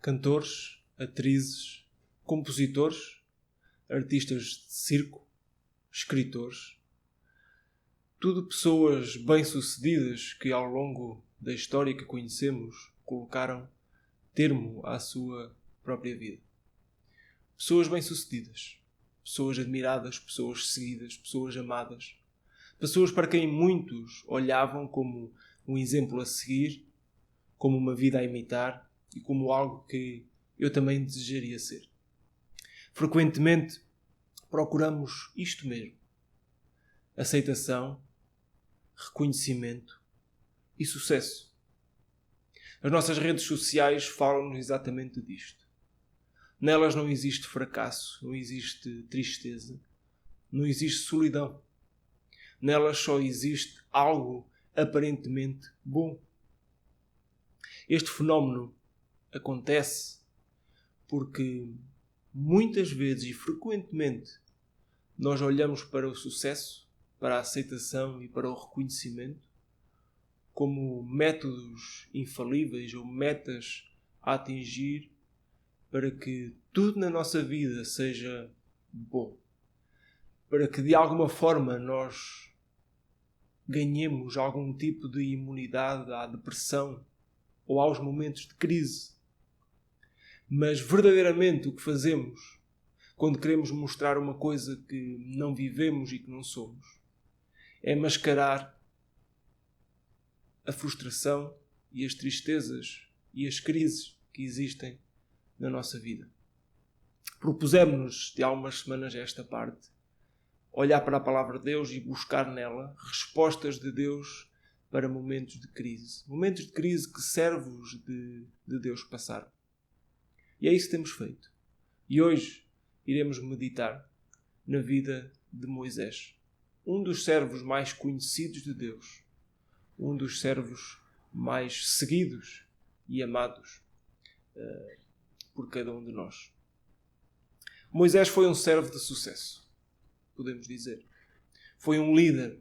cantores, atrizes, compositores, artistas de circo, escritores. Tudo pessoas bem-sucedidas que ao longo da história que conhecemos colocaram termo à sua própria vida. Pessoas bem-sucedidas, pessoas admiradas, pessoas seguidas, pessoas amadas, pessoas para quem muitos olhavam como um exemplo a seguir, como uma vida a imitar e como algo que eu também desejaria ser. Frequentemente procuramos isto mesmo: aceitação, reconhecimento e sucesso. As nossas redes sociais falam-nos exatamente disto. Nelas não existe fracasso, não existe tristeza, não existe solidão. Nelas só existe algo aparentemente bom. Este fenómeno acontece porque muitas vezes e frequentemente nós olhamos para o sucesso, para a aceitação e para o reconhecimento como métodos infalíveis ou metas a atingir para que tudo na nossa vida seja bom. Para que de alguma forma nós ganhemos algum tipo de imunidade à depressão ou aos momentos de crise. Mas verdadeiramente o que fazemos quando queremos mostrar uma coisa que não vivemos e que não somos é mascarar a frustração e as tristezas e as crises que existem na nossa vida. Propusemos-nos de algumas semanas a esta parte olhar para a palavra de Deus e buscar nela respostas de Deus para momentos de crise. Momentos de crise que servos de Deus passaram. E é isso que temos feito. E hoje iremos meditar na vida de Moisés, um dos servos mais conhecidos de Deus, um dos servos mais seguidos e amados por cada um de nós. Moisés foi um servo de sucesso, podemos dizer. Foi um líder,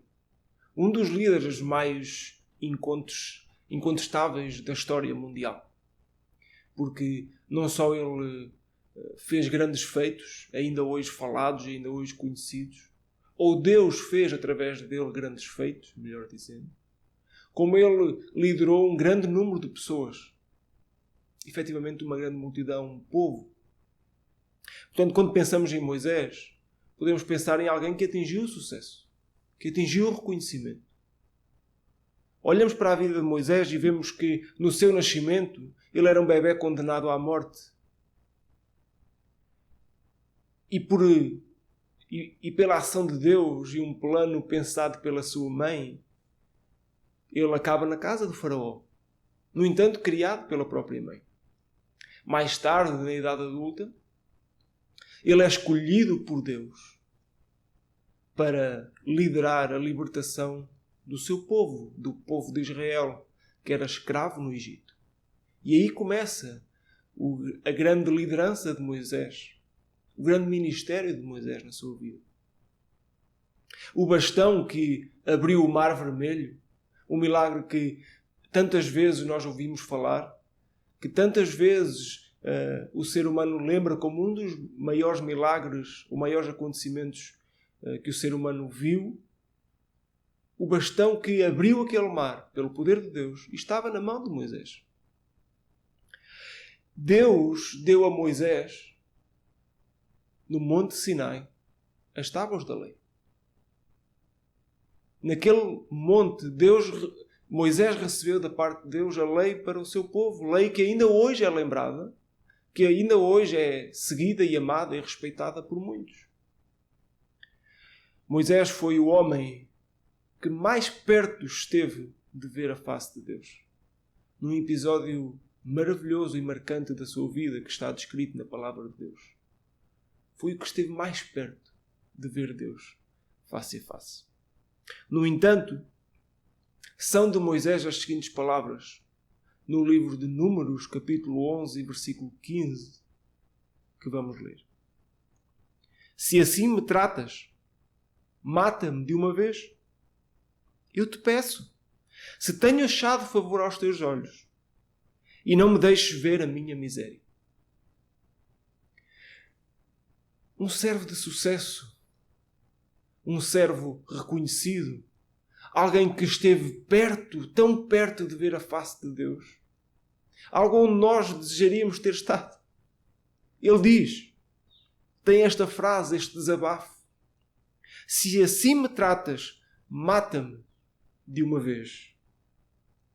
um dos líderes mais incontestáveis da história mundial. Porque não só ele fez grandes feitos, ainda hoje falados, ainda hoje conhecidos, ou Deus fez através dele grandes feitos, melhor dizendo, como ele liderou um grande número de pessoas, efetivamente uma grande multidão, um povo. Portanto, quando pensamos em Moisés, podemos pensar em alguém que atingiu o sucesso, que atingiu o reconhecimento. Olhamos para a vida de Moisés e vemos que no seu nascimento ele era um bebé condenado à morte. E pela ação de Deus e um plano pensado pela sua mãe, ele acaba na casa do faraó. No entanto, criado pela própria mãe. Mais tarde, na idade adulta, ele é escolhido por Deus para liderar a libertação do seu povo, do povo de Israel, que era escravo no Egito. E aí começa a grande liderança de Moisés, o grande ministério de Moisés na sua vida. O bastão que abriu o Mar Vermelho, um milagre que tantas vezes nós ouvimos falar, que tantas vezes o ser humano lembra como um dos maiores milagres, os maiores acontecimentos que o ser humano viu. O bastão que abriu aquele mar pelo poder de Deus estava na mão de Moisés. Deus deu a Moisés, no Monte Sinai, as tábuas da lei. Naquele monte, Moisés recebeu da parte de Deus a lei para o seu povo. Lei que ainda hoje é lembrada, que ainda hoje é seguida e amada e respeitada por muitos. Moisés foi o homem que mais perto esteve de ver a face de Deus. Num episódio maravilhoso e marcante da sua vida que está descrito na palavra de Deus. Foi o que esteve mais perto de ver Deus face a face. No entanto, são de Moisés as seguintes palavras no livro de Números, capítulo 11, versículo 15, que vamos ler. Se assim me tratas, mata-me de uma vez. Eu te peço, se tenho achado favor aos teus olhos, e não me deixes ver a minha miséria. um servo de sucesso, um servo reconhecido, alguém que esteve perto, tão perto de ver a face de Deus, algo onde nós desejaríamos ter estado. Ele diz, tem esta frase, este desabafo: se assim me tratas, mata-me de uma vez.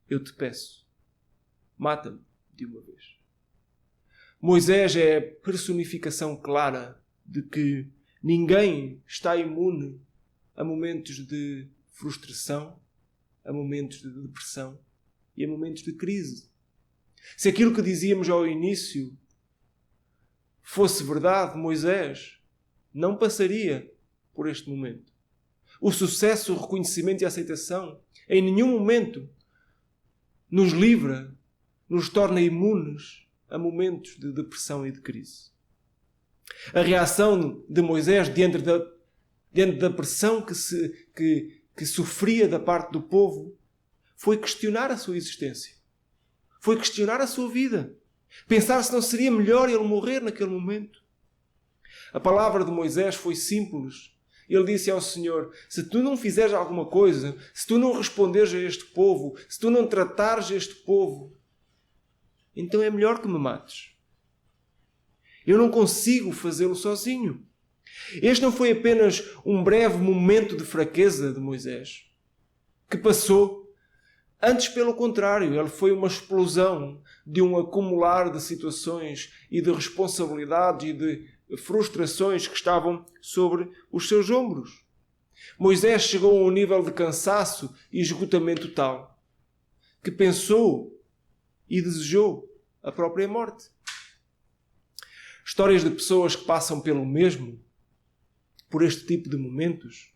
Eu te peço, mata-me de uma vez. Moisés é a personificação clara de que ninguém está imune a momentos de frustração, a momentos de depressão e a momentos de crise. Se aquilo que dizíamos ao início fosse verdade, Moisés não passaria por este momento. O sucesso, o reconhecimento e a aceitação em nenhum momento nos livra, nos torna imunes a momentos de depressão e de crise. A reação de Moisés diante da pressão que sofria da parte do povo foi questionar a sua existência. Foi questionar a sua vida. Pensar se não seria melhor ele morrer naquele momento. A palavra de Moisés foi simples. Ele disse ao Senhor: se tu não fizeres alguma coisa, se tu não responderes a este povo, se tu não tratares este povo, então é melhor que me mates. Eu não consigo fazê-lo sozinho. Este não foi apenas um breve momento de fraqueza de Moisés, que passou. Antes, pelo contrário, ele foi uma explosão de um acumular de situações e de responsabilidades e de frustrações que estavam sobre os seus ombros. Moisés chegou a um nível de cansaço e esgotamento tal que pensou e desejou a própria morte. Histórias de pessoas que passam pelo mesmo, por este tipo de momentos,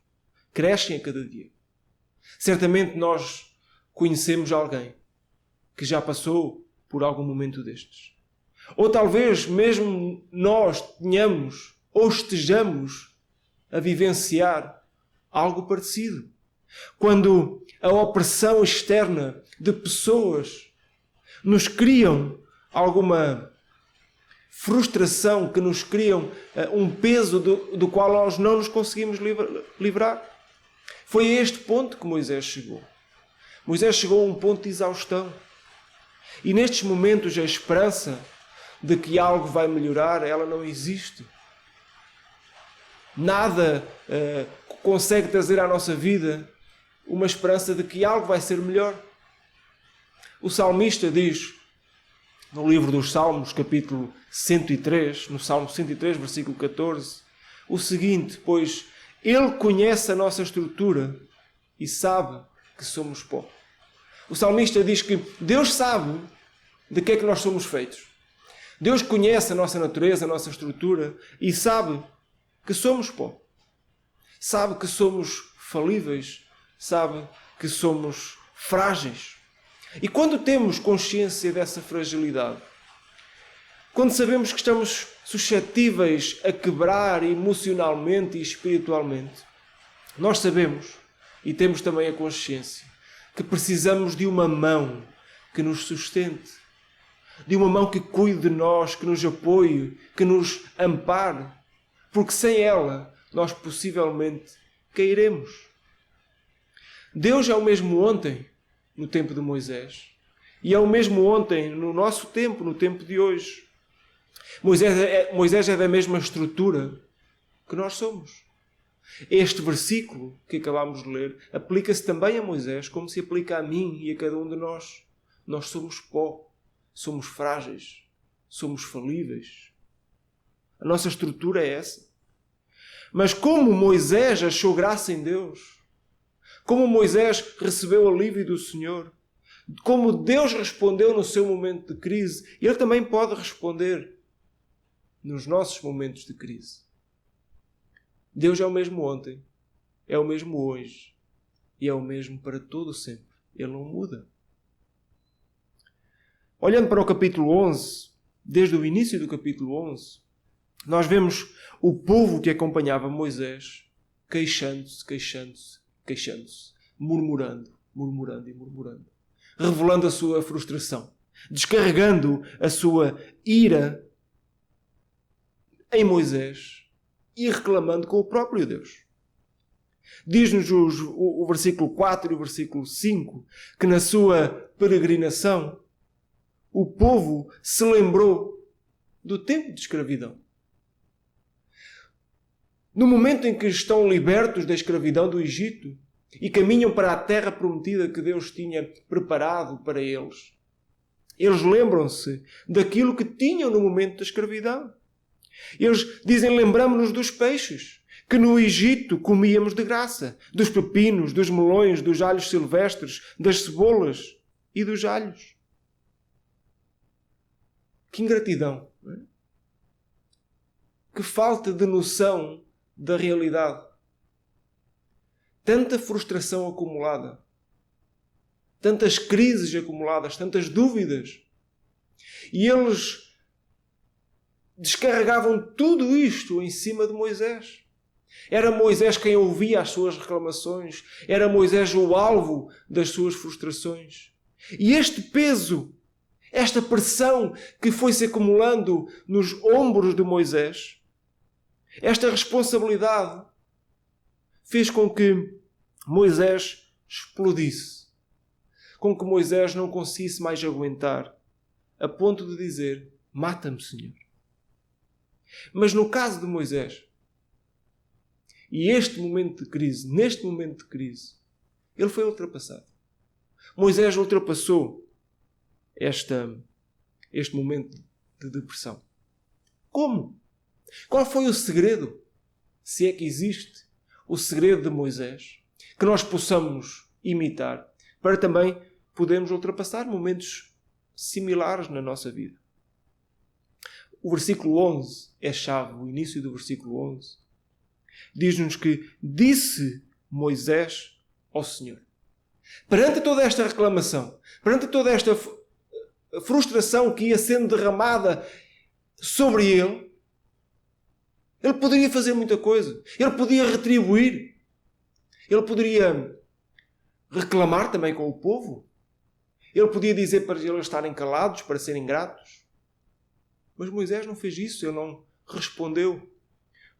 crescem a cada dia. Certamente nós conhecemos alguém que já passou por algum momento destes. Ou talvez mesmo nós tenhamos ou estejamos a vivenciar algo parecido. Quando a opressão externa de pessoas nos criam alguma frustração, que nos criam um peso do qual nós não nos conseguimos livrar. Foi a este ponto que Moisés chegou. Moisés chegou a um ponto de exaustão. E nestes momentos a esperança de que algo vai melhorar, ela não existe. Nada consegue trazer à nossa vida uma esperança de que algo vai ser melhor. O salmista diz, no livro dos Salmos, capítulo 103, no Salmo 103, versículo 14, o seguinte: pois Ele conhece a nossa estrutura e sabe que somos pó. O salmista diz que Deus sabe de que é que nós somos feitos. Deus conhece a nossa natureza, a nossa estrutura e sabe que somos pó. Sabe que somos falíveis, sabe que somos frágeis. E quando temos consciência dessa fragilidade, quando sabemos que estamos suscetíveis a quebrar emocionalmente e espiritualmente, nós sabemos e temos também a consciência que precisamos de uma mão que nos sustente, de uma mão que cuide de nós, que nos apoie, que nos ampare, porque sem ela nós possivelmente cairemos. Deus é o mesmo ontem, no tempo de Moisés, e é o mesmo ontem no nosso tempo, no tempo de hoje. Moisés é da mesma estrutura que nós somos. Este versículo que acabámos de ler aplica-se também a Moisés, como se aplica a mim e a cada um de nós. Nós somos pó, somos frágeis, somos falíveis. A nossa estrutura é essa. Mas como Moisés achou graça em Deus, como Moisés recebeu alívio do Senhor, como Deus respondeu no seu momento de crise, Ele também pode responder nos nossos momentos de crise. Deus é o mesmo ontem, é o mesmo hoje e é o mesmo para todo o sempre. Ele não muda. Olhando para o capítulo 11, desde o início do capítulo 11, nós vemos o povo que acompanhava Moisés queixando-se, murmurando, revelando a sua frustração, descarregando a sua ira em Moisés e reclamando com o próprio Deus. Diz-nos o versículo 4 e o versículo 5 que na sua peregrinação o povo se lembrou do tempo de escravidão. No momento em que estão libertos da escravidão do Egito e caminham para a terra prometida que Deus tinha preparado para eles, eles lembram-se daquilo que tinham no momento da escravidão. Eles dizem, lembramos-nos dos peixes que no Egito comíamos de graça, dos pepinos, dos melões, dos alhos silvestres, das cebolas e dos alhos. Que ingratidão! Não é? Que falta de noção da realidade. Tanta frustração acumulada. Tantas crises acumuladas, tantas dúvidas. E eles descarregavam tudo isto em cima de Moisés. Era Moisés quem ouvia as suas reclamações. Era Moisés o alvo das suas frustrações. E este peso, esta pressão que foi-se acumulando nos ombros de Moisés, esta responsabilidade, fez com que Moisés explodisse. Com que Moisés não conseguisse mais aguentar, a ponto de dizer, mata-me, Senhor. Mas no caso de Moisés, e neste momento de crise, ele foi ultrapassado. Moisés ultrapassou este momento de depressão. Como? Qual foi o segredo, se é que existe, o segredo de Moisés, que nós possamos imitar, para também podermos ultrapassar momentos similares na nossa vida? O versículo 11 é chave, o início do versículo 11. Diz-nos que disse Moisés ao Senhor. Perante toda esta reclamação, perante toda esta frustração que ia sendo derramada sobre ele poderia fazer muita coisa. Ele podia retribuir. Ele poderia reclamar também com o povo. Ele podia dizer para eles estarem calados, para serem gratos. Mas Moisés não fez isso. Ele não respondeu.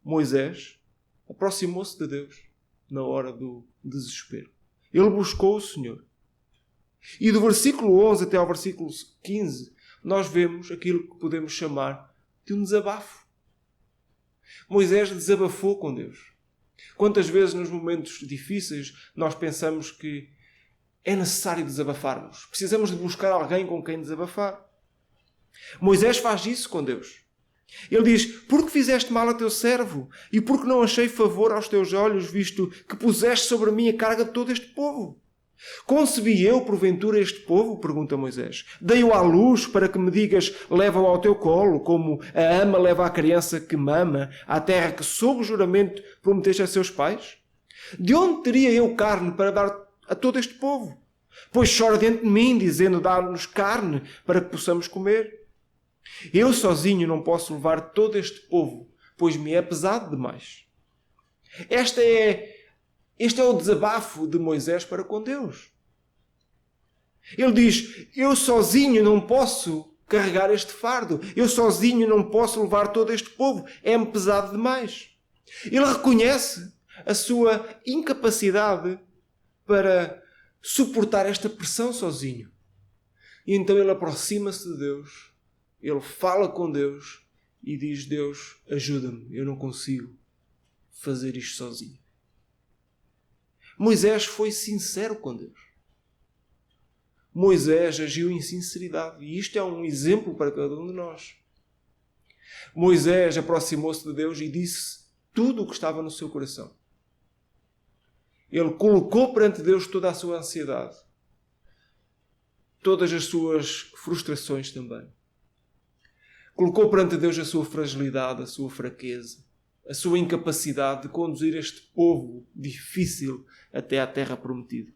Moisés aproximou-se de Deus na hora do desespero. Ele buscou o Senhor. E do versículo 11 até ao versículo 15, nós vemos aquilo que podemos chamar de um desabafo. Moisés desabafou com Deus. Quantas vezes nos momentos difíceis nós pensamos que é necessário desabafarmos. Precisamos de buscar alguém com quem desabafar. Moisés faz isso com Deus. Ele diz, porque fizeste mal a teu servo e porque não achei favor aos teus olhos, visto que puseste sobre mim a carga de todo este povo. Concebi eu, porventura, este povo? Pergunta Moisés. Dei-o à luz para que me digas, leva-o ao teu colo, como a ama leva a criança que mama, à terra que sob juramento prometeste a seus pais? De onde teria eu carne para dar a todo este povo? Pois chora diante de mim, dizendo, dá-nos carne para que possamos comer. Eu sozinho não posso levar todo este povo, pois me é pesado demais. Este é o desabafo de Moisés para com Deus. Ele diz, eu sozinho não posso carregar este fardo. Eu sozinho não posso levar todo este povo. É-me pesado demais. Ele reconhece a sua incapacidade para suportar esta pressão sozinho. E então ele aproxima-se de Deus. Ele fala com Deus e diz, Deus, ajuda-me. Eu não consigo fazer isto sozinho. Moisés foi sincero com Deus. Moisés agiu em sinceridade. E isto é um exemplo para cada um de nós. Moisés aproximou-se de Deus e disse tudo o que estava no seu coração. Ele colocou perante Deus toda a sua ansiedade. Todas as suas frustrações também. Colocou perante Deus a sua fragilidade, a sua fraqueza, a sua incapacidade de conduzir este povo difícil até à terra prometida.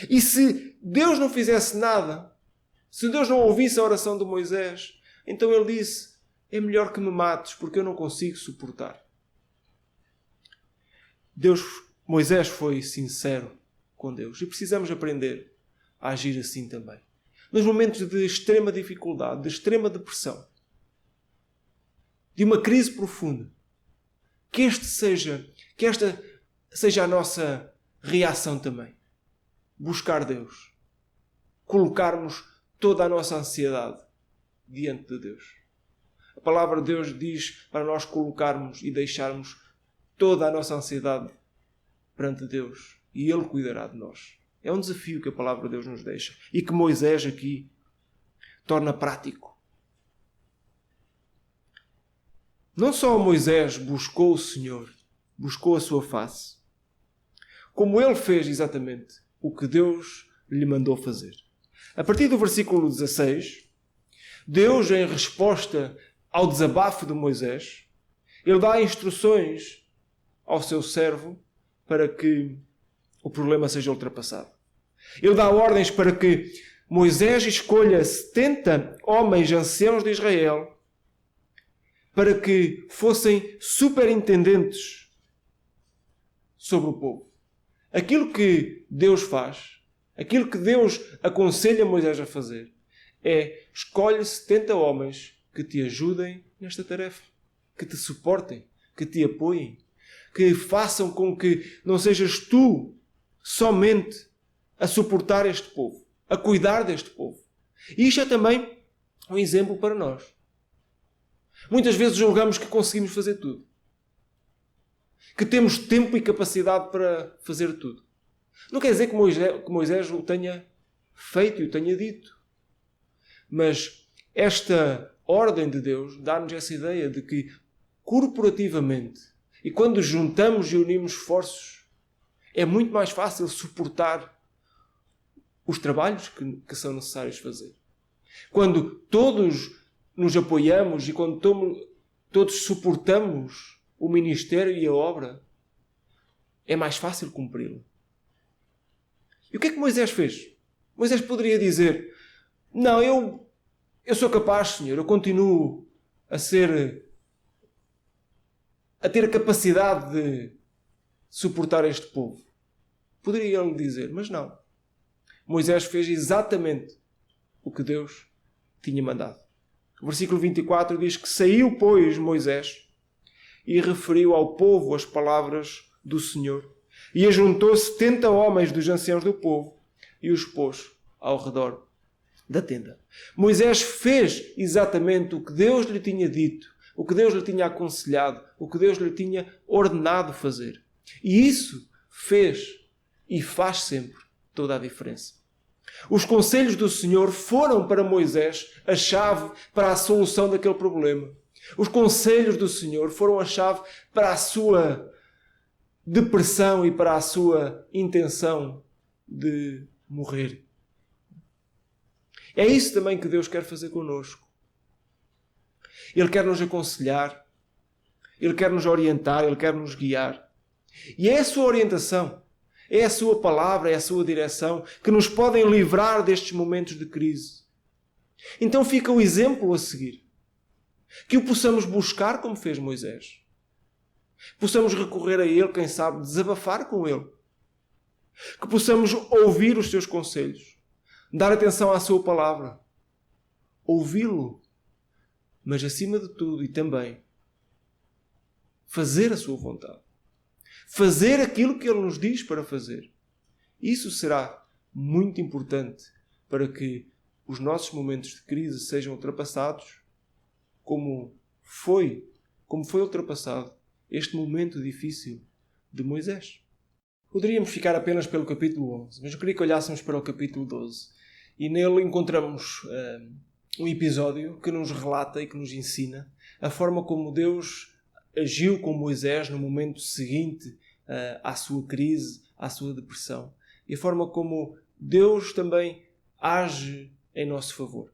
E se Deus não fizesse nada, se Deus não ouvisse a oração de Moisés, então ele disse, é melhor que me mates, porque eu não consigo suportar. Moisés foi sincero com Deus. E precisamos aprender a agir assim também. Nos momentos de extrema dificuldade, de extrema depressão, de uma crise profunda, que esta seja a nossa reação também. Buscar Deus. Colocarmos toda a nossa ansiedade diante de Deus. A palavra de Deus diz para nós colocarmos e deixarmos toda a nossa ansiedade perante Deus e Ele cuidará de nós. É um desafio que a palavra de Deus nos deixa e que Moisés aqui torna prático. Não só Moisés buscou o Senhor, buscou a sua face, como ele fez exatamente o que Deus lhe mandou fazer. A partir do versículo 16, Deus, em resposta ao desabafo de Moisés, ele dá instruções ao seu servo para que o problema seja ultrapassado. Ele dá ordens para que Moisés escolha 70 homens anciãos de Israel para que fossem superintendentes sobre o povo. Aquilo que Deus faz, aquilo que Deus aconselha Moisés a fazer, é escolhe 70 homens que te ajudem nesta tarefa, que te suportem, que te apoiem, que façam com que não sejas tu somente a suportar este povo, a cuidar deste povo. E isto é também um exemplo para nós. Muitas vezes julgamos que conseguimos fazer tudo. Que temos tempo e capacidade para fazer tudo. Não quer dizer que Moisés o tenha feito e o tenha dito. Mas esta ordem de Deus dá-nos essa ideia de que corporativamente, e quando juntamos e unimos esforços, é muito mais fácil suportar os trabalhos que são necessários fazer. Quando todos nos apoiamos e quando todos suportamos o ministério e a obra, é mais fácil cumpri-lo. E o que é que Moisés fez? Moisés poderia dizer: não, eu sou capaz, Senhor, eu continuo a ter a capacidade de suportar este povo. Poderia ele dizer, mas não. Moisés fez exatamente o que Deus tinha mandado. O versículo 24 diz que saiu, pois, Moisés e referiu ao povo as palavras do Senhor. E ajuntou 70 homens dos anciãos do povo e os pôs ao redor da tenda. Moisés fez exatamente o que Deus lhe tinha dito, o que Deus lhe tinha aconselhado, o que Deus lhe tinha ordenado fazer. E isso fez e faz sempre toda a diferença. Os conselhos do Senhor foram para Moisés a chave para a solução daquele problema. Os conselhos do Senhor foram a chave para a sua depressão e para a sua intenção de morrer. É isso também que Deus quer fazer connosco. Ele quer nos aconselhar, Ele quer nos orientar, Ele quer nos guiar. E é a sua orientação, é a sua palavra, é a sua direção que nos podem livrar destes momentos de crise. Então fica o exemplo a seguir. Que o possamos buscar como fez Moisés. Possamos recorrer a Ele, quem sabe, desabafar com Ele. Que possamos ouvir os seus conselhos. Dar atenção à sua palavra. Ouvi-lo. Mas acima de tudo e também fazer a sua vontade. Fazer aquilo que Ele nos diz para fazer. Isso será muito importante para que os nossos momentos de crise sejam ultrapassados como foi ultrapassado este momento difícil de Moisés. Poderíamos ficar apenas pelo capítulo 11, mas eu queria que olhássemos para o capítulo 12. E nele encontramos um episódio que nos relata e que nos ensina a forma como Deus agiu com Moisés no momento seguinte à sua crise, à sua depressão. E a forma como Deus também age em nosso favor.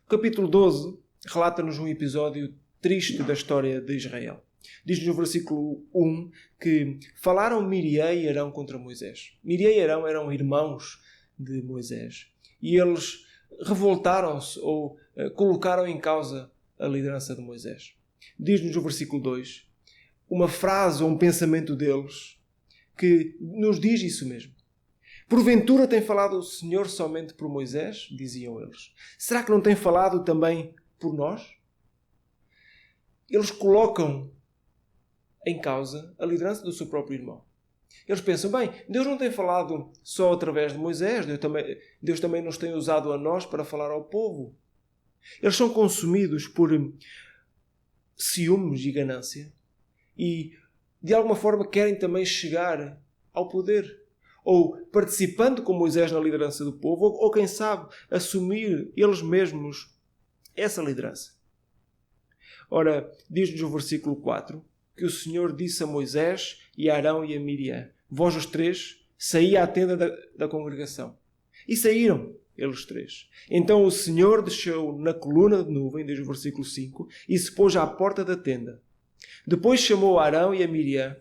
O capítulo 12 relata-nos um episódio triste da história de Israel. Diz-nos no versículo 1 que falaram Miriam e Arão contra Moisés. Miriam e Arão eram irmãos de Moisés. E eles revoltaram-se ou colocaram em causa a liderança de Moisés. Diz-nos no versículo 2 uma frase ou um pensamento deles que nos diz isso mesmo. Porventura tem falado o Senhor somente por Moisés? Diziam eles. Será que não tem falado também por nós? eles colocam em causa a liderança do seu próprio irmão. Eles pensam, bem, Deus não tem falado só através de Moisés, Deus também nos tem usado a nós para falar ao povo. Eles são consumidos por ciúmes e ganância e, de alguma forma, querem também chegar ao poder. Ou participando com Moisés na liderança do povo, ou quem sabe, assumir eles mesmos essa liderança. Ora, diz-nos o versículo 4, que o Senhor disse a Moisés e a Arão e a Miriam: vós os três, saí à tenda da congregação. E saíram eles três. Então o Senhor desceu na coluna de nuvem, diz o versículo 5, e se pôs à porta da tenda. Depois chamou a Arão e a Miriam,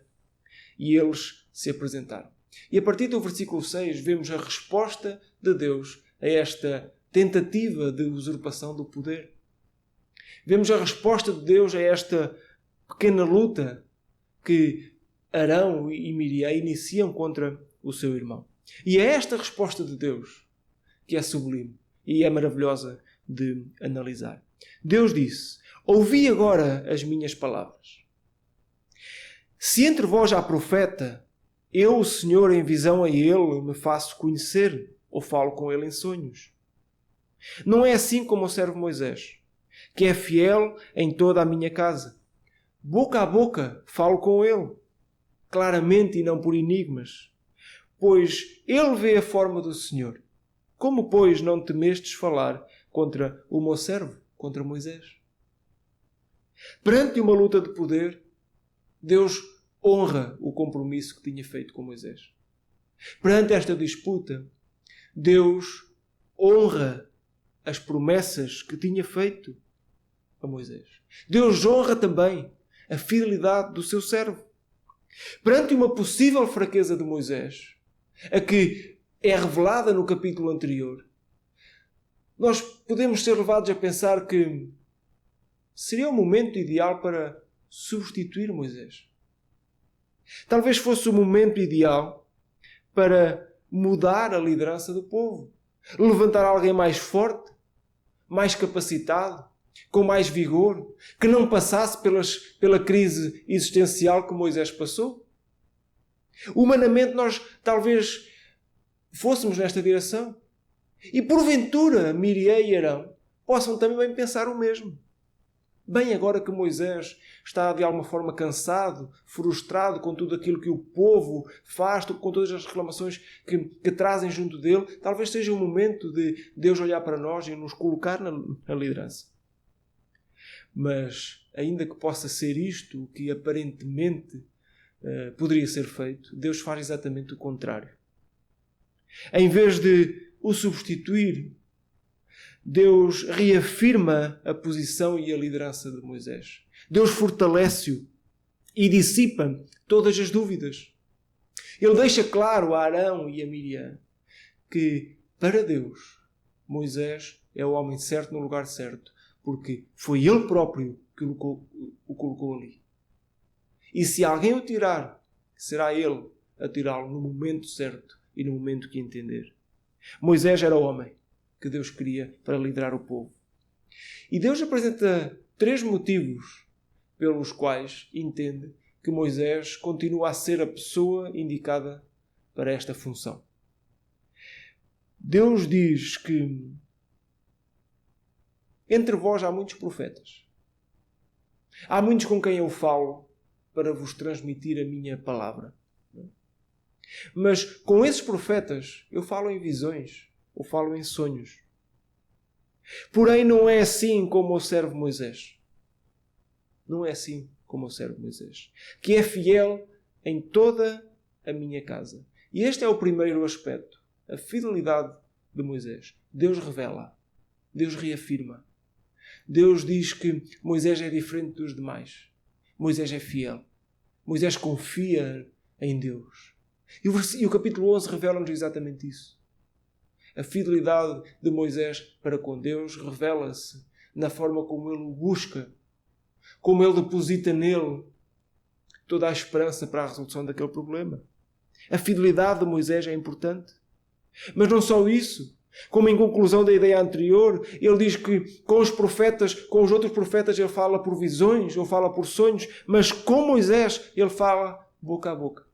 e eles se apresentaram. E a partir do versículo 6 vemos a resposta de Deus a esta tentativa de usurpação do poder. Vemos a resposta de Deus a esta pequena luta que Arão e Miriam iniciam contra o seu irmão. E é esta resposta de Deus que é sublime e é maravilhosa de analisar. Deus disse: ouvi agora as minhas palavras. Se entre vós há profeta, eu, o Senhor, em visão a ele, me faço conhecer ou falo com ele em sonhos. Não é assim como o servo Moisés, que é fiel em toda a minha casa. Boca a boca falo com ele, claramente e não por enigmas, pois ele vê a forma do Senhor. Como, pois, não temestes falar contra o meu servo, contra Moisés? Perante uma luta de poder, Deus honra o compromisso que tinha feito com Moisés. Perante esta disputa, Deus honra as promessas que tinha feito a Moisés. Deus honra também a fidelidade do seu servo. Perante uma possível fraqueza de Moisés, a que é revelada no capítulo anterior, nós podemos ser levados a pensar que seria o momento ideal para substituir Moisés. Talvez fosse o momento ideal para mudar a liderança do povo, levantar alguém mais forte, mais capacitado, com mais vigor, que não passasse pela crise existencial que Moisés passou. Humanamente nós talvez fôssemos nesta direção. E porventura Miriam e Arão possam também pensar o mesmo. Bem, agora que Moisés está de alguma forma cansado, frustrado com tudo aquilo que o povo faz, com todas as reclamações que trazem junto dele, talvez seja o momento de Deus olhar para nós e nos colocar na liderança. Mas, ainda que possa ser isto que aparentemente poderia ser feito, Deus faz exatamente o contrário. Em vez de o substituir, Deus reafirma a posição e a liderança de Moisés. Deus fortalece-o e dissipa todas as dúvidas. Ele deixa claro a Arão e a Miriam que, para Deus, Moisés é o homem certo no lugar certo, porque foi ele próprio que o colocou ali. E se alguém o tirar, será ele a tirá-lo no momento certo e no momento que entender. Moisés era o homem que Deus queria para liderar o povo. E Deus apresenta 3 motivos pelos quais entende que Moisés continua a ser a pessoa indicada para esta função. Deus diz que entre vós há muitos profetas. Há muitos com quem eu falo para vos transmitir a minha palavra. Mas com esses profetas eu falo em visões ou falo em sonhos. Porém não é assim como o servo Moisés. Não é assim como o servo Moisés, que é fiel em toda a minha casa. E este é o primeiro aspecto, a fidelidade de Moisés. Deus revela, Deus reafirma. Deus diz que Moisés é diferente dos demais. Moisés é fiel. Moisés confia em Deus. E o capítulo 11 revela-nos exatamente isso. A fidelidade de Moisés para com Deus revela-se na forma como ele o busca, como ele deposita nele toda a esperança para a resolução daquele problema. A fidelidade de Moisés é importante. Mas não só isso. Como em conclusão da ideia anterior, ele diz que com os profetas, com os outros profetas, ele fala por visões, ou fala por sonhos, mas com Moisés, ele fala boca a boca.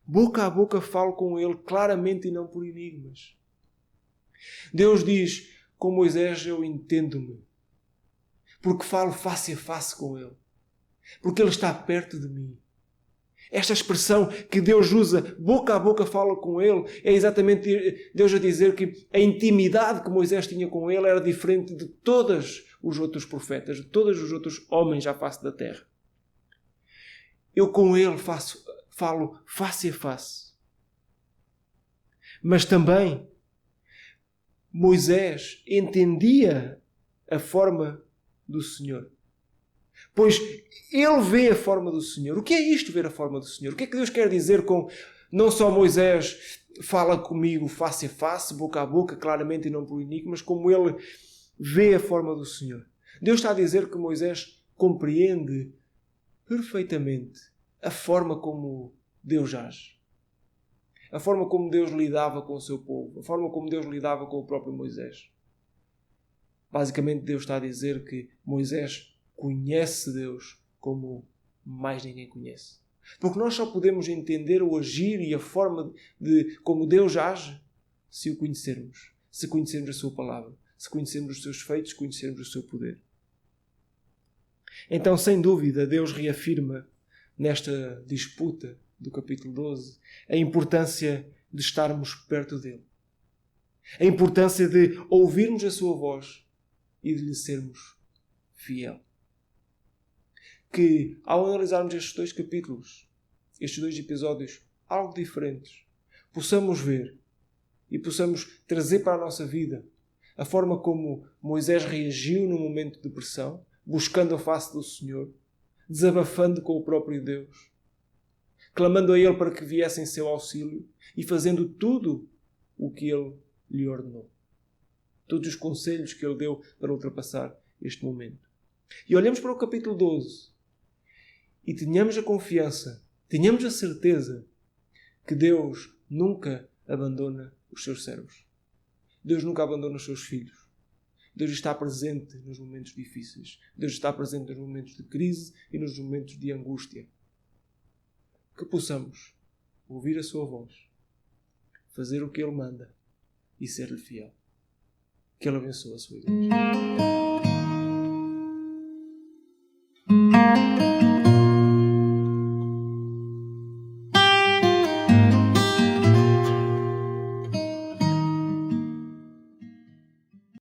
Boca a boca falo com ele claramente e não por enigmas. Deus diz, com Moisés eu entendo-me, porque falo face a face com ele, porque ele está perto de mim. Esta expressão que Deus usa, boca a boca fala com ele, é exatamente Deus a dizer que a intimidade que Moisés tinha com ele era diferente de todos os outros profetas, de todos os outros homens à face da terra. Eu com ele falo face a face. Mas também Moisés entendia a forma do Senhor. Pois ele vê a forma do Senhor. O que é isto, ver a forma do Senhor? O que é que Deus quer dizer com não só Moisés fala comigo face a face, boca a boca, claramente e não por enigmas, como ele vê a forma do Senhor? Deus está a dizer que Moisés compreende perfeitamente a forma como Deus age. A forma como Deus lidava com o seu povo. A forma como Deus lidava com o próprio Moisés. Basicamente Deus está a dizer que Moisés conhece Deus como mais ninguém conhece. Porque nós só podemos entender o agir e a forma de como Deus age se o conhecermos. Se conhecermos a sua palavra. Se conhecermos os seus feitos, se conhecermos o seu poder. Então, sem dúvida, Deus reafirma nesta disputa do capítulo 12 a importância de estarmos perto dele. A importância de ouvirmos a sua voz e de lhe sermos fiel. Que ao analisarmos estes dois capítulos, estes dois episódios, algo diferentes, possamos ver e possamos trazer para a nossa vida a forma como Moisés reagiu no momento de pressão, buscando a face do Senhor, desabafando com o próprio Deus, clamando a Ele para que viesse em seu auxílio e fazendo tudo o que Ele lhe ordenou. Todos os conselhos que Ele deu para ultrapassar este momento. E olhamos para o capítulo 12 e tenhamos a confiança, tenhamos a certeza que Deus nunca abandona os seus servos. Deus nunca abandona os seus filhos. Deus está presente nos momentos difíceis. Deus está presente nos momentos de crise e nos momentos de angústia. Que possamos ouvir a sua voz, fazer o que Ele manda e ser-lhe fiel. Que Ele abençoe a sua igreja.